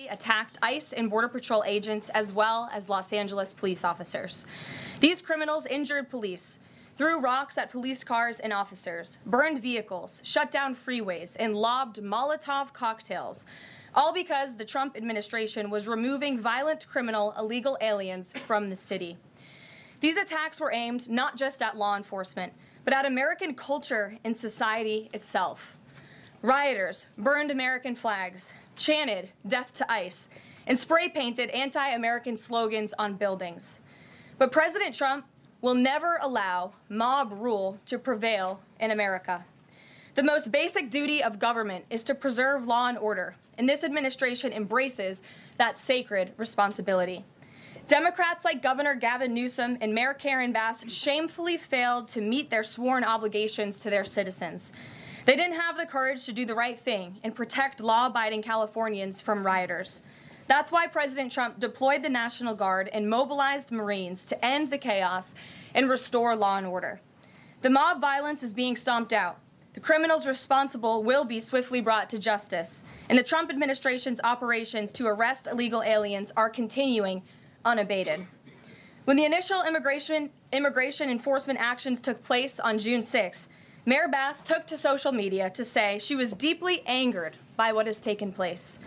brutally attacked ICE and Border Patrol agents as well as Los Angeles police officers. These criminals injured police, threw rocks at police cars and officers, burned vehicles, shut down freeways, and lobbed Molotov cocktails, all because the Trump administration was removing violent criminal illegal aliens from the city. These attacks were aimed not just at law enforcement, but at American culture and society itself. Rioters burned American flags, chanted "Death to ICE," and spray-painted anti-American slogans on buildings. But President Trump will never allow mob rule to prevail in America. The most basic duty of government is to preserve law and order, and this administration embraces that sacred responsibility. Democrats like Governor Gavin Newsom and Mayor Karen Bass shamefully failed to meet their sworn obligations to their citizens. They didn't have the courage to do the right thing and protect law-abiding Californians from rioters. That's why President Trump deployed the National Guard and mobilized Marines to end the chaos and restore law and order. The mob violence is being stomped out. The criminals responsible will be swiftly brought to justice, and the Trump administration's operations to arrest illegal aliens are continuing unabated. When the initial immigration enforcement actions took place on June 6th, Mayor Bass took to social media to say she was deeply angered by what has taken place.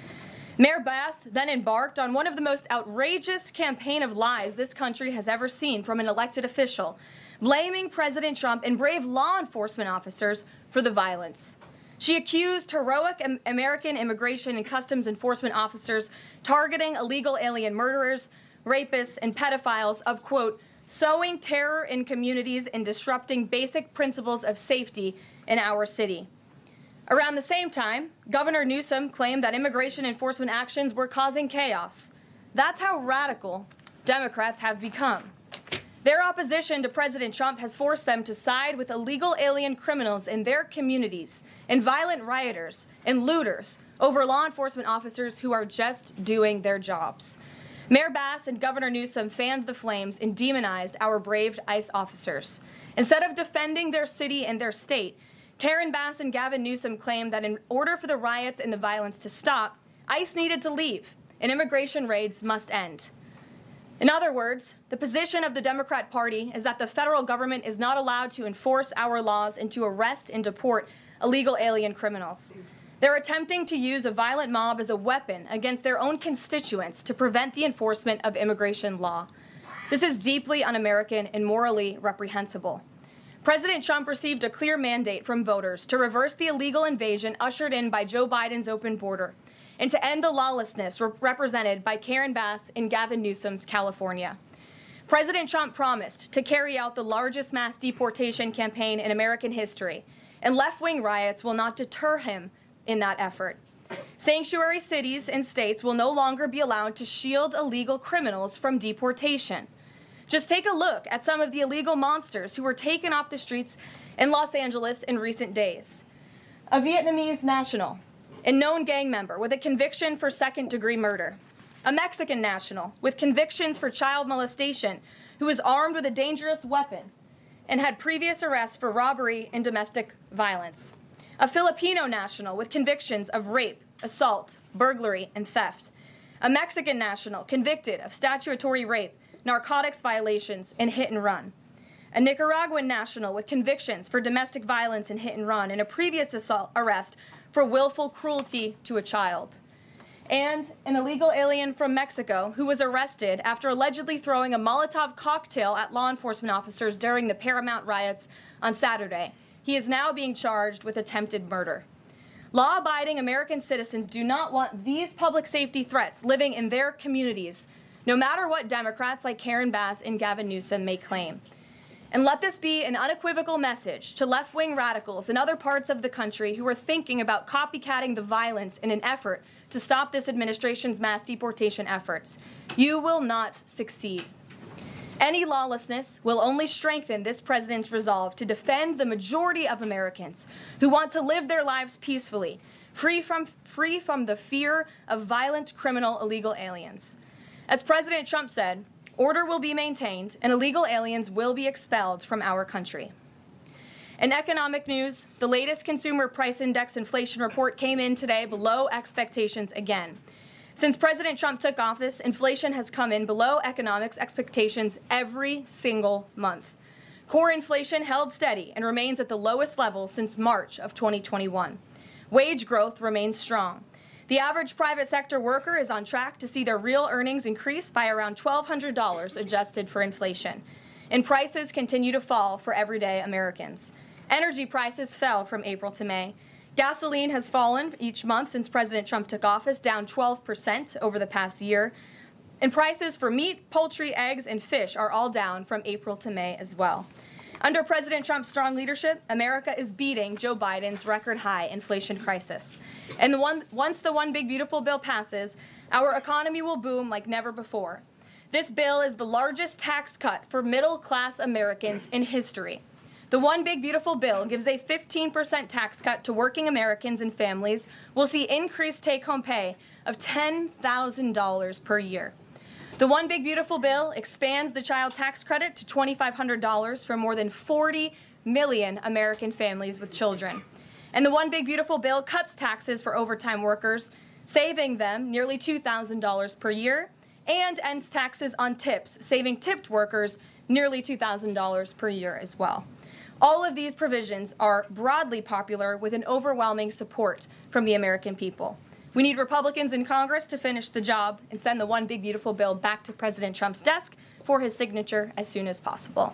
Mayor Bass then embarked on one of the most outrageous campaign of lies this country has ever seen from an elected official, blaming President Trump and brave law enforcement officers for the violence. She accused heroic American immigration and customs enforcement officers targeting illegal alien murderers, rapists, and pedophiles of, quote, sowing terror in communities and disrupting basic principles of safety in our city. Around the same time, Governor Newsom claimed that immigration enforcement actions were causing chaos. That's how radical Democrats have become. Their opposition to President Trump has forced them to side with illegal alien criminals in their communities and violent rioters and looters over law enforcement officers who are just doing their jobs. Mayor Bass and Governor Newsom fanned the flames and demonized our brave ICE officers. Instead of defending their city and their state, Karen Bass and Gavin Newsom claimed that in order for the riots and the violence to stop, ICE needed to leave and immigration raids must end. In other words, the position of the Democrat Party is that the federal government is not allowed to enforce our laws and to arrest and deport illegal alien criminals. They're attempting to use a violent mob as a weapon against their own constituents to prevent the enforcement of immigration law. This is deeply un-American and morally reprehensible. President Trump received a clear mandate from voters to reverse the illegal invasion ushered in by Joe Biden's open border and to end the lawlessness represented by Karen Bass and Gavin Newsom's California. President Trump promised to carry out the largest mass deportation campaign in American history, and left-wing riots will not deter him in that effort. Sanctuary cities and states will no longer be allowed to shield illegal criminals from deportation. Just take a look at some of the illegal monsters who were taken off the streets in Los Angeles in recent days. A Vietnamese national, a known gang member with a conviction for second-degree murder. A Mexican national with convictions for child molestation who was armed with a dangerous weapon and had previous arrests for robbery and domestic violence. A Filipino national with convictions of rape, assault, burglary, and theft. A Mexican national convicted of statutory rape, narcotics violations, and hit and run. A Nicaraguan national with convictions for domestic violence and hit and run, and a previous arrest for willful cruelty to a child. And an illegal alien from Mexico who was arrested after allegedly throwing a Molotov cocktail at law enforcement officers during the Paramount riots on Saturday. He is now being charged with attempted murder. Law-abiding American citizens do not want these public safety threats living in their communities, no matter what Democrats like Karen Bass and Gavin Newsom may claim. And let this be an unequivocal message to left-wing radicals in other parts of the country who are thinking about copycatting the violence in an effort to stop this administration's mass deportation efforts. You will not succeed. Any lawlessness will only strengthen this president's resolve to defend the majority of Americans who want to live their lives peacefully, free from the fear of violent criminal illegal aliens. As President Trump said, order will be maintained and illegal aliens will be expelled from our country. In economic news, the latest Consumer Price Index inflation report came in today below expectations again. Since President Trump took office, inflation has come in below economics expectations every single month. Core inflation held steady and remains at the lowest level since March of 2021. Wage growth remains strong. The average private sector worker is on track to see their real earnings increase by around $1,200 adjusted for inflation. And prices continue to fall for everyday Americans. Energy prices fell from April to May. Gasoline has fallen each month since President Trump took office, down 12% over the past year. And prices for meat, poultry, eggs, and fish are all down from April to May as well. Under President Trump's strong leadership, America is beating Joe Biden's record-high inflation crisis. And once the One Big Beautiful Bill passes, our economy will boom like never before. This bill is the largest tax cut for middle-class Americans in history. The One Big Beautiful Bill gives a 15% tax cut to working Americans and families. We'll see increased take-home pay of $10,000 per year. The One Big Beautiful Bill expands the child tax credit to $2,500 for more than 40 million American families with children. And the One Big Beautiful Bill cuts taxes for overtime workers, saving them nearly $2,000 per year, and ends taxes on tips, saving tipped workers nearly $2,000 per year as well. All of these provisions are broadly popular with an overwhelming support from the American people. We need Republicans in Congress to finish the job and send the One Big Beautiful Bill back to President Trump's desk for his signature as soon as possible.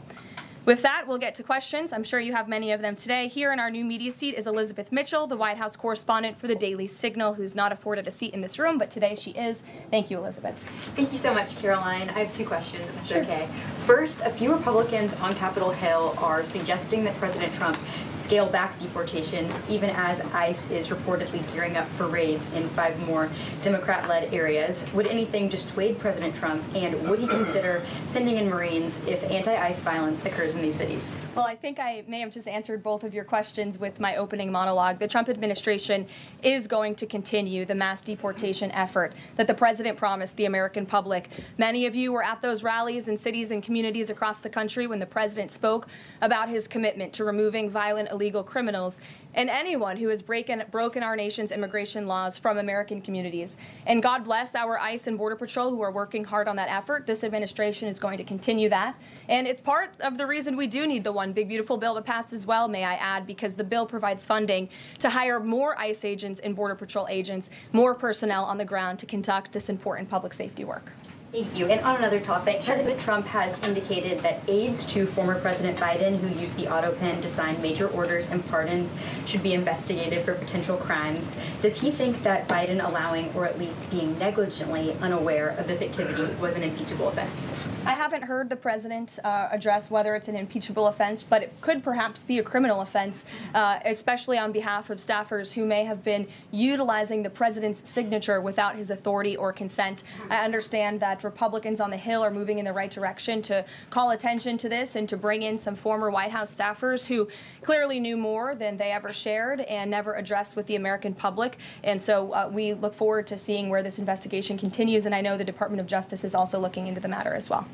With that, we'll get to questions. I'm sure you have many of them today. Here in our new media seat is Elizabeth Mitchell, the White House correspondent for the Daily Signal, who's not afforded a seat in this room, but today she is. Thank you, Elizabeth. Thank you so much, Karoline. I have two questions, if it's okay. First, a few Republicans on Capitol Hill are suggesting that President Trump scale back deportations, even as ICE is reportedly gearing up for raids in 5 more Democrat-led areas. Would anything dissuade President Trump, and would he consider sending in Marines if anti-ICE violence occurs in these cities? Well, I think I may have just answered both of your questions with my opening monologue. The Trump administration is going to continue the mass deportation effort that the president promised the American public. Many of you were at those rallies in cities and communities across the country when the president spoke about his commitment to removing violent illegal criminals and anyone who has broken our nation's immigration laws from American communities. And God bless our ICE and Border Patrol who are working hard on that effort. This administration is going to continue that. And it's part of the reason we do need the One Big Beautiful Bill to pass as well, may I add, because the bill provides funding to hire more ICE agents and Border Patrol agents, more personnel on the ground to conduct this important public safety work. Thank you. And on another topic, President Trump has indicated that aides to former President Biden who used the auto pen to sign major orders and pardons should be investigated for potential crimes. Does he think that Biden allowing or at least being negligently unaware of this activity was an impeachable offense? I haven't heard the president address whether it's an impeachable offense, but it could perhaps be a criminal offense, especially on behalf of staffers who may have been utilizing the president's signature without his authority or consent. I understand that Republicans on the Hill are moving in the right direction to call attention to this and to bring in some former White House staffers who clearly knew more than they ever shared and never addressed with the American public. And so we look forward to seeing where this investigation continues. And I know the Department of Justice is also looking into the matter as well.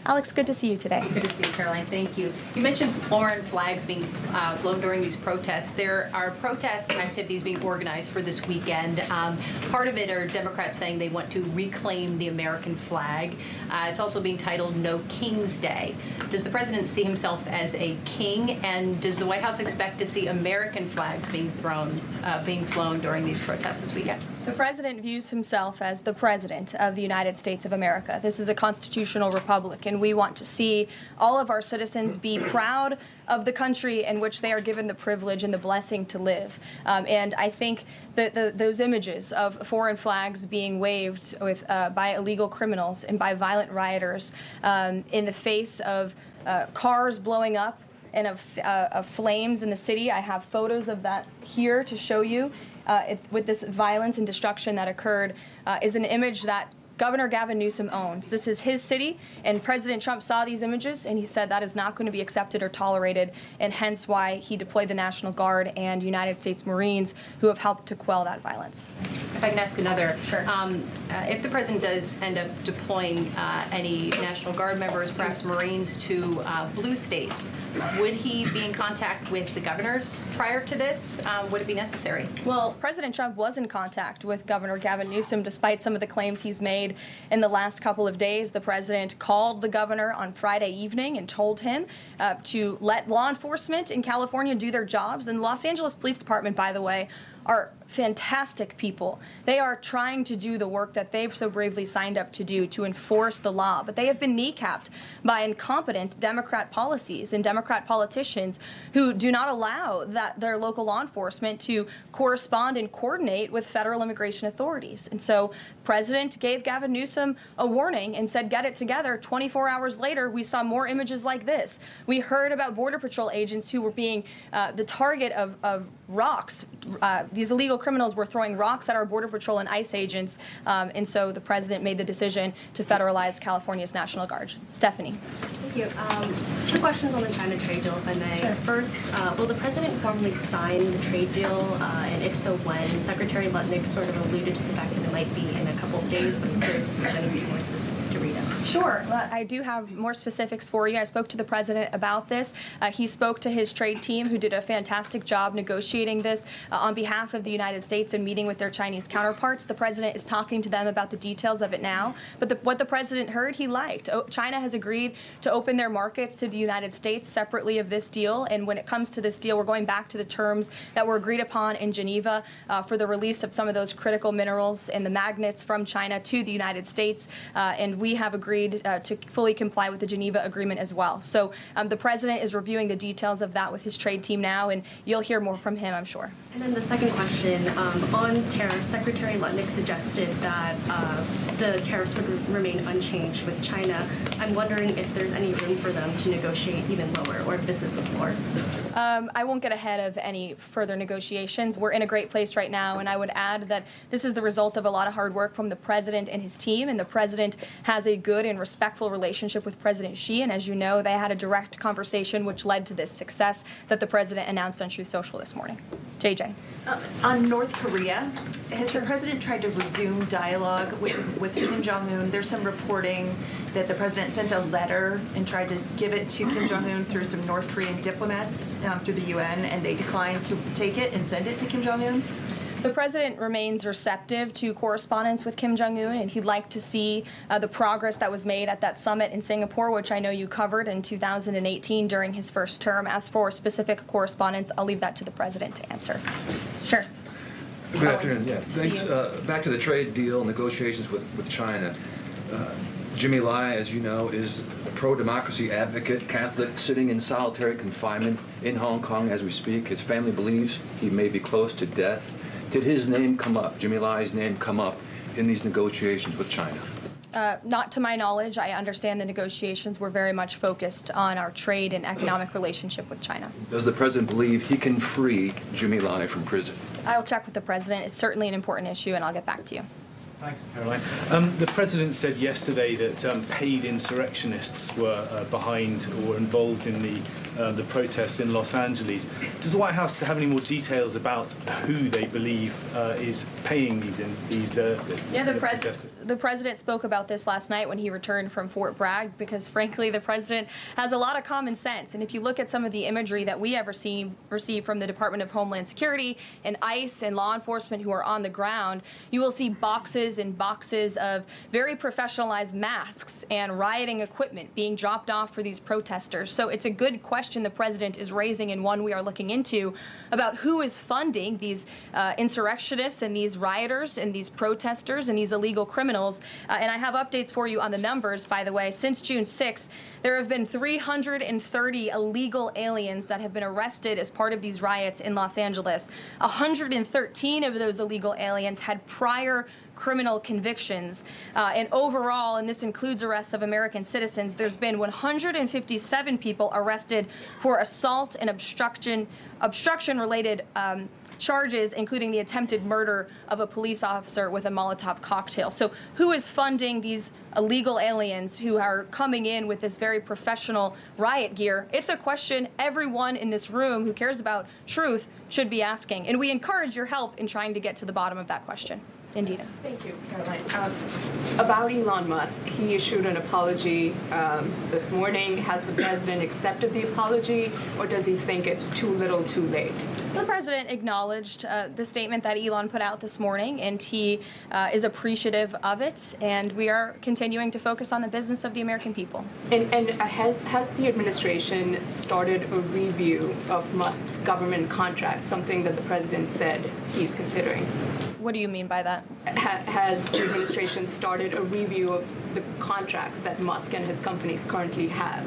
Alex, good to see you today. Good to see you, Caroline. Thank you. You mentioned foreign flags being blown during these protests. There are protest activities being organized for this weekend. Part of it are Democrats saying they want to reclaim the American flag. It's also being titled No King's Day. Does the president see himself as a king? And does the White House expect to see American flags being flown during these protests this weekend? The president views himself as the president of the United States of America. This is a constitutional republic, and we want to see all of our citizens be proud of the country in which they are given the privilege and the blessing to live. And I think that those images of foreign flags being waved with, by illegal criminals and by violent rioters in the face of cars blowing up and of flames in the city. I have photos of that here to show you. With this violence and destruction that occurred is an image that Governor Gavin Newsom owns. This is his city, and President Trump saw these images, and he said that is not going to be accepted or tolerated, and hence why he deployed the National Guard and United States Marines who have helped to quell that violence. If I can ask another. Sure. If the president does end up deploying any National Guard members, perhaps Marines, to blue states, would he be in contact with the governors prior to this? Would it be necessary? Well, President Trump was in contact with Governor Gavin Newsom despite some of the claims he's made in the last couple of days. The president called the governor on Friday evening and told him to let law enforcement in California do their jobs. And the Los Angeles Police Department, by the way, are fantastic people. They are trying to do the work that they've so bravely signed up to do, to enforce the law. But they have been kneecapped by incompetent Democrat policies and Democrat politicians who do not allow their local law enforcement to correspond and coordinate with federal immigration authorities. And so the president gave Gavin Newsom a warning and said, get it together. 24 hours later, we saw more images like this. We heard about Border Patrol agents who were being the target of rocks. These illegal criminals were throwing rocks at our Border Patrol and ICE agents, and so the president made the decision to federalize California's National Guard. Stephanie. Thank you. Two questions on the China trade deal, if I may. Sure. First, will the president formally sign the trade deal, and if so, when? Secretary Lutnick sort of alluded to the fact that it might be in a couple of days, but I'm curious if there's anything more specific to read out. Sure. Well, I do have more specifics for you. I spoke to the president about this. He spoke to his trade team, who did a fantastic job negotiating this on behalf of the United States and meeting with their Chinese counterparts. The president is talking to them about the details of it now. But what the president heard, he liked. China has agreed to open their markets to the United States separately of this deal. And when it comes to this deal, we're going back to the terms that were agreed upon in Geneva for the release of some of those critical minerals and the magnets from China to the United States. And we have agreed to fully comply with the Geneva Agreement as well. So the president is reviewing the details of that with his trade team now, and you'll hear more from him, I'm sure. And then the second question, on tariffs, Secretary Lutnick suggested that the tariffs would remain unchanged with China. I'm wondering if there's any room for them to negotiate even lower, or if this is the floor. I won't get ahead of any further negotiations. We're in a great place right now, and I would add that this is the result of a lot of hard work from the president and his team, and the president has a good and respectful relationship with President Xi, and as you know, they had a direct conversation which led to this success that the president announced on Truth Social this morning. JJ. On North Korea, has the president tried to resume dialogue with Kim Jong-un? There's some reporting that the president sent a letter and tried to give it to Kim Jong-un through some North Korean diplomats through the UN, and they declined to take it and send it to Kim Jong-un? The president remains receptive to correspondence with Kim Jong-un, and he'd like to see the progress that was made at that summit in Singapore, which I know you covered in 2018 during his first term. As for specific correspondence, I'll leave that to the president to answer. Sure. Good afternoon. Yeah, thanks. Back to the trade deal negotiations with China. Jimmy Lai, as you know, is a pro-democracy advocate, Catholic, sitting in solitary confinement in Hong Kong as we speak. His family believes he may be close to death. Did his name come up, Jimmy Lai's name come up in these negotiations with China? Not to my knowledge. I understand the negotiations were very much focused on our trade and economic relationship with China. Does the president believe he can free Jimmy Lai from prison? I'll check with the president. It's certainly an important issue, and I'll get back to you. Thanks, Caroline. The president said yesterday that paid insurrectionists were behind or involved in the protests in Los Angeles. Does the White House have any more details about who they believe is paying these protesters? The president spoke about this last night when he returned from Fort Bragg, because frankly the president has a lot of common sense. And if you look at some of the imagery that we have received from the Department of Homeland Security and ICE and law enforcement who are on the ground, you will see boxes and boxes of very professionalized masks and rioting equipment being dropped off for these protesters. So it's a good question the president is raising, and one we are looking into, about who is funding these insurrectionists and these rioters and these protesters and these illegal criminals. And I have updates for you on the numbers, by the way. Since June 6th, there have been 330 illegal aliens that have been arrested as part of these riots in Los Angeles. 113 of those illegal aliens had prior criminal convictions. And overall, and this includes arrests of American citizens, there's been 157 people arrested for assault and obstruction-related charges, including the attempted murder of a police officer with a Molotov cocktail. So who is funding these illegal aliens who are coming in with this very professional riot gear? It's a question everyone in this room who cares about truth should be asking. And we encourage your help in trying to get to the bottom of that question. Indira. Thank you, Karoline. About Elon Musk, he issued an apology this morning. Has the president accepted the apology, or does he think it's too little, too late? The president acknowledged the statement that Elon put out this morning, and he is appreciative of it, and we are continuing to focus on the business of the American people. And has the administration started a review of Musk's government contracts, something that the president said he's considering? What do you mean by that? Has the administration started a review of the contracts that Musk and his companies currently have?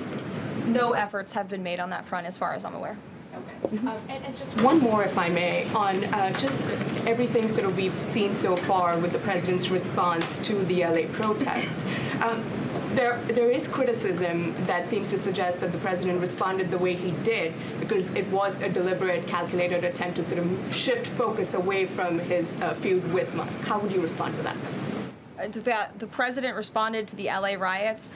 No efforts have been made on that front, as far as I'm aware. Okay. And just one more, if I may, on just everything sort of we've seen so far with the president's response to the LA protests. There is criticism that seems to suggest that the president responded the way he did because it was a deliberate, calculated attempt to sort of shift focus away from his feud with Musk. How would you respond to that? The president responded to the LA riots,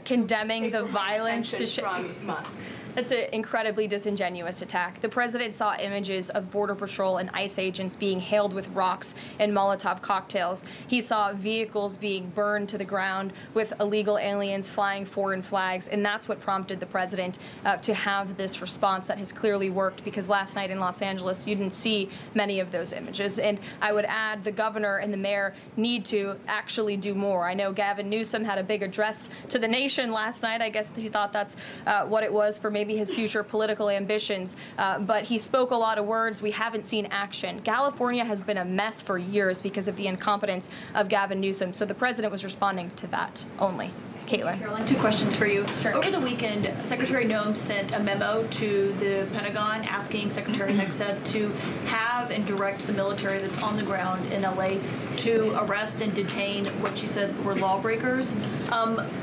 condemning the violence from Musk. That's an incredibly disingenuous attack. The president saw images of Border Patrol and ICE agents being hailed with rocks and Molotov cocktails. He saw vehicles being burned to the ground with illegal aliens flying foreign flags, and that's what prompted the president to have this response that has clearly worked, because last night in Los Angeles, you didn't see many of those images. And I would add the governor and the mayor need to actually do more. I know Gavin Newsom had a big address to the nation last night. I guess he thought that's what it was for maybe his future political ambitions, but he spoke a lot of words. We haven't seen action. California has been a mess for years because of the incompetence of Gavin Newsom, so the president was responding to that only. Caitlin. Caroline, two questions for you. Sure. Over the weekend, Secretary Noem sent a memo to the Pentagon asking Secretary Hegseth to have and direct the military that's on the ground in LA to arrest and detain what she said were lawbreakers.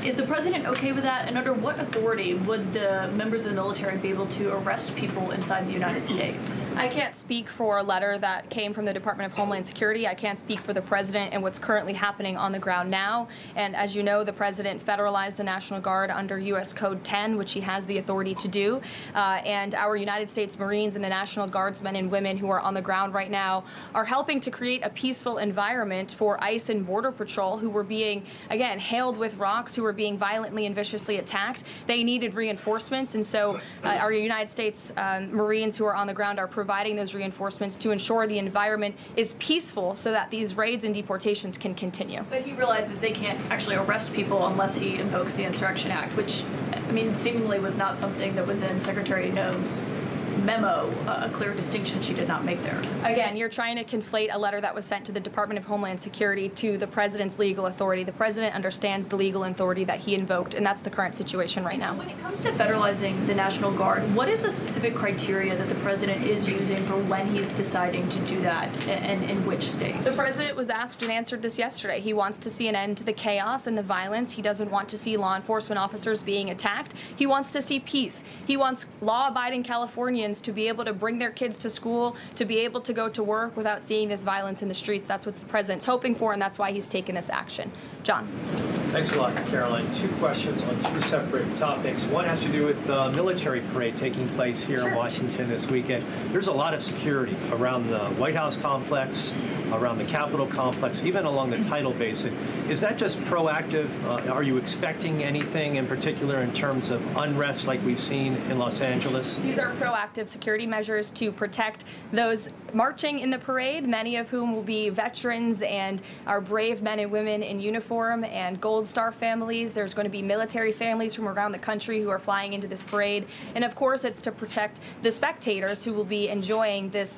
Is the president okay with that? And under what authority would the members of the military be able to arrest people inside the United States? I can't speak for a letter that came from the Department of Homeland Security. I can't speak for the president and what's currently happening on the ground now. And as you know, the president federalized the National Guard under U.S. Code 10, which he has the authority to do. And our United States Marines and the National Guardsmen and women who are on the ground right now are helping to create a peaceful environment for ICE and Border Patrol, who were being, again, hailed with rocks, who were being violently and viciously attacked. They needed reinforcements, and so our United States Marines who are on the ground are providing those reinforcements to ensure the environment is peaceful so that these raids and deportations can continue. But he realizes they can't actually arrest people unless he invokes the Insurrection Act, which, I mean, seemingly was not something that was in Secretary Noem's memo, a clear distinction she did not make there. Again, you're trying to conflate a letter that was sent to the Department of Homeland Security to the president's legal authority. The president understands the legal authority that he invoked, and that's the current situation right now. When it comes to federalizing the National Guard, what is the specific criteria that the president is using for when he's deciding to do that, and in which states? The president was asked and answered this yesterday. He wants to see an end to the chaos and the violence. He doesn't want to see law enforcement officers being attacked. He wants to see peace. He wants law-abiding Californians to be able to bring their kids to school, to be able to go to work without seeing this violence in the streets. That's what the president's hoping for, and that's why he's taken this action. John. Thanks a lot, Caroline. Two questions on two separate topics. One has to do with the military parade taking place here in Washington this weekend. There's a lot of security around the White House complex, around the Capitol complex, even along the tidal basin. Is that just proactive? Are you expecting anything in particular in terms of unrest like we've seen in Los Angeles? These are proactive security measures to protect those marching in the parade, many of whom will be veterans and our brave men and women in uniform and Gold Star families. There's going to be military families from around the country who are flying into this parade. And of course, it's to protect the spectators who will be enjoying this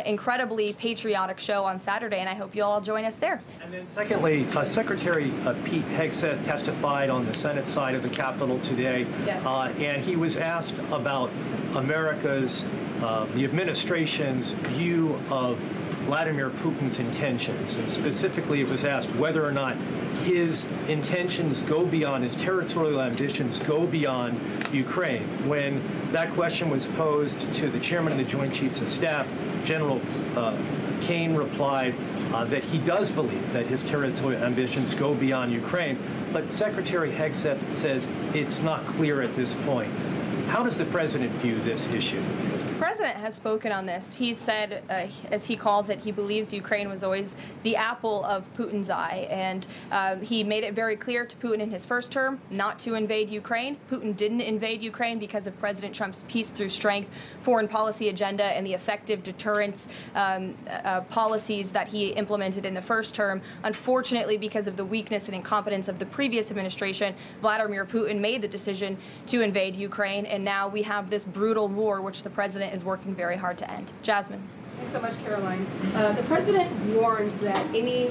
incredibly patriotic show on Saturday. And I hope you all join us there. And then secondly, Secretary Pete Hegseth testified on the Senate side of the Capitol today. Yes. And he was asked about America's the administration's view of Vladimir Putin's intentions, and specifically it was asked whether or not his intentions go beyond, his territorial ambitions go beyond Ukraine. When that question was posed to the chairman of the Joint Chiefs of Staff, General Kane replied that he does believe that his territorial ambitions go beyond Ukraine, but Secretary Hegseth says it's not clear at this point. How does the president view this issue? The president has spoken on this. He said, as he calls it, he believes Ukraine was always the apple of Putin's eye. And he made it very clear to Putin in his first term not to invade Ukraine. Putin didn't invade Ukraine because of President Trump's peace through strength foreign policy agenda and the effective deterrence policies that he implemented in the first term. Unfortunately, because of the weakness and incompetence of the previous administration, Vladimir Putin made the decision to invade Ukraine. And now we have this brutal war, which the president is working very hard to end. Jasmine. Thanks so much, Caroline. The president warned that any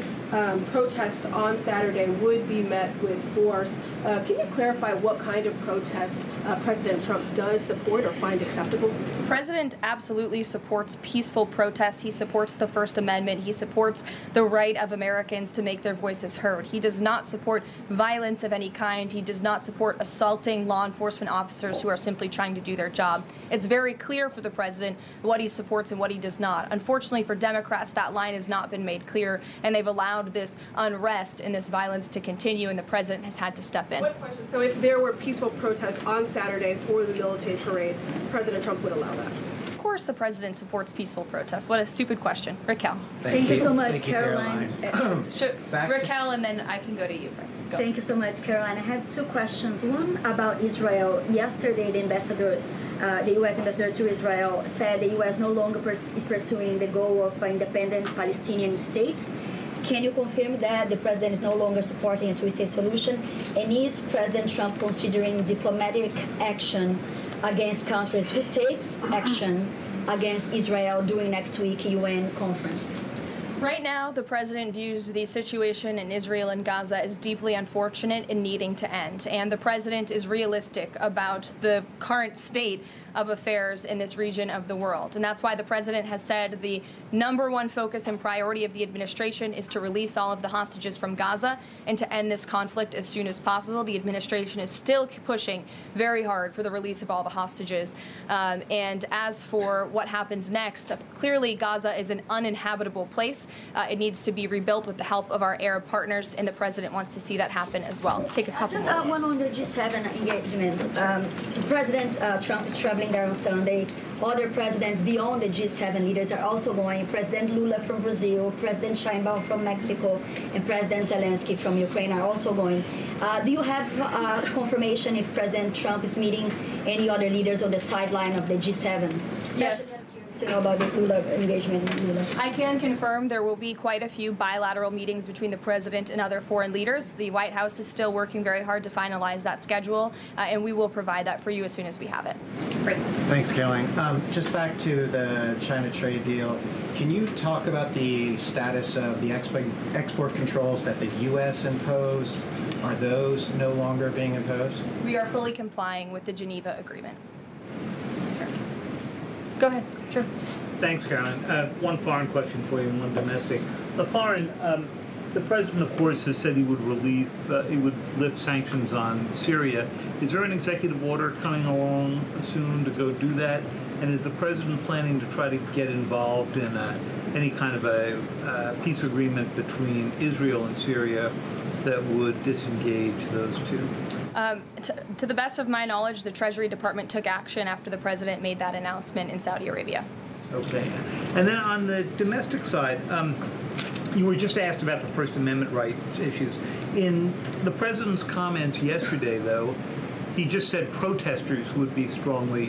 protests on Saturday would be met with force. Can you clarify what kind of protest President Trump does support or find acceptable? The president absolutely supports peaceful protests. He supports the First Amendment. He supports the right of Americans to make their voices heard. He does not support violence of any kind. He does not support assaulting law enforcement officers who are simply trying to do their job. It's very clear for the president what he supports and what he does not. Unfortunately for Democrats, that line has not been made clear, and they've allowed this unrest and this violence to continue, and the president has had to step in. One question. So if there were peaceful protests on Saturday for the military parade, President Trump would allow that? Of course the president supports peaceful protests. What a stupid question. Raquel. Thank you so much, Caroline. Raquel, and then I can go to you, Francis. Go. Thank you so much, Caroline. I have two questions. One about Israel. Yesterday, the U.S. ambassador to Israel said the U.S. no longer is pursuing the goal of an independent Palestinian state. Can you confirm that the president is no longer supporting a two-state solution? And is President Trump considering diplomatic action against countries who takes action against Israel during next week UN conference? Right now, the president views the situation in Israel and Gaza as deeply unfortunate and needing to end. And the president is realistic about the current state of affairs in this region of the world. And that's why the president has said the number one focus and priority of the administration is to release all of the hostages from Gaza and to end this conflict as soon as possible. The administration is still pushing very hard for the release of all the hostages. And as for what happens next, clearly Gaza is an uninhabitable place. It needs to be rebuilt with the help of our Arab partners, and the president wants to see that happen as well. Take a couple more. Just one on the G7 engagement. President Trump is traveling there on Sunday. Other presidents beyond the G7 leaders are also going. President Lula from Brazil, President Sheinbaum from Mexico, and President Zelensky from Ukraine are also going. Do you have confirmation if President Trump is meeting any other leaders on the sideline of the G7? Yes. To know about the Lula engagement. I can confirm there will be quite a few bilateral meetings between the president and other foreign leaders. The White House is still working very hard to finalize that schedule, and we will provide that for you as soon as we have it. Great. Thanks, Caroline. Just back to the China trade deal, can you talk about the status of the export controls that the U.S. imposed? Are those no longer being imposed? We are fully complying with the Geneva Agreement. Go ahead. Sure. Thanks, Caroline. One foreign question for you and one domestic. The foreign, the president, of course, has said he would lift sanctions on Syria. Is there an executive order coming along soon to go do that? And is the president planning to try to get involved in any kind of a peace agreement between Israel and Syria that would disengage those two? To the best of my knowledge, the Treasury Department took action after the president made that announcement in Saudi Arabia. Okay. And then on the domestic side, you were just asked about the First Amendment rights issues. In the president's comments yesterday, though, he just said protesters would be strongly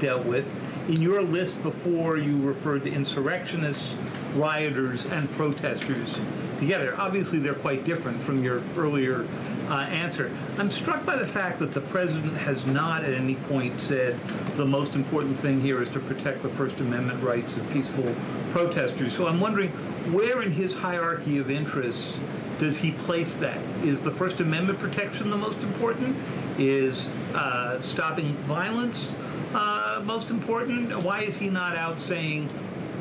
dealt with. In your list before, you referred to insurrectionists, rioters, and protesters together. Obviously, they're quite different from your earlier answer. I'm struck by the fact that the president has not at any point said the most important thing here is to protect the First Amendment rights of peaceful protesters. So I'm wondering, where in his hierarchy of interests does he place that? Is the First Amendment protection the most important? Is stopping violence most important? Why is he not out saying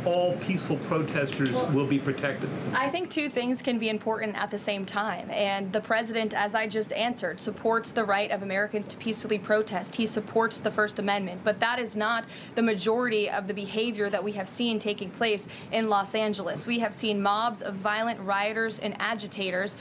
all peaceful protesters will be protected? I think two things can be important at the same time. And the president, as I just answered, supports the right of Americans to peacefully protest. He supports the First Amendment. But that is not the majority of the behavior that we have seen taking place in Los Angeles. We have seen mobs of violent rioters and agitators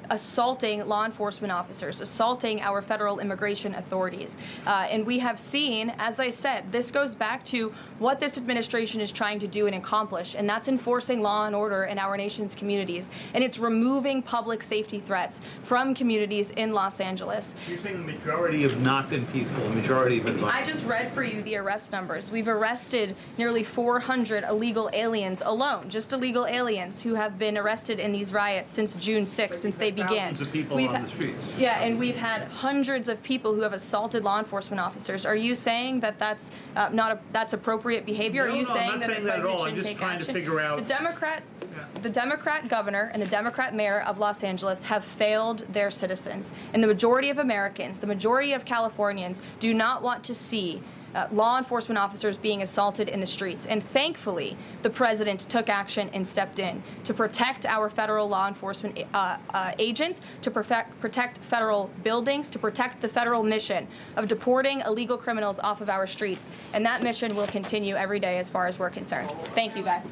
assaulting law enforcement officers, assaulting our federal immigration authorities. And we have seen, as I said, this goes back to what this administration is trying to do and accomplish, and that's enforcing law and order in our nation's communities. And it's removing public safety threats from communities in Los Angeles. You're saying the majority have not been peaceful, the majority have been violent. I just read for you the arrest numbers. We've arrested nearly 400 illegal aliens alone, just illegal aliens who have been arrested in these riots since June 6th, since they began. Thousands of people on the streets. Yeah, and we've had hundreds of people who have assaulted law enforcement officers. Are you saying that that's that's appropriate behavior? No, Are you no, saying I'm not that saying the that at all. president I'm should just take trying action? to figure out. The Democrat governor and the Democrat mayor of Los Angeles have failed their citizens. And the majority of Americans, the majority of Californians, do not want to see law enforcement officers being assaulted in the streets. And thankfully, the president took action and stepped in to protect our federal law enforcement agents, to protect federal buildings, to protect the federal mission of deporting illegal criminals off of our streets. And that mission will continue every day as far as we're concerned. Thank you, guys.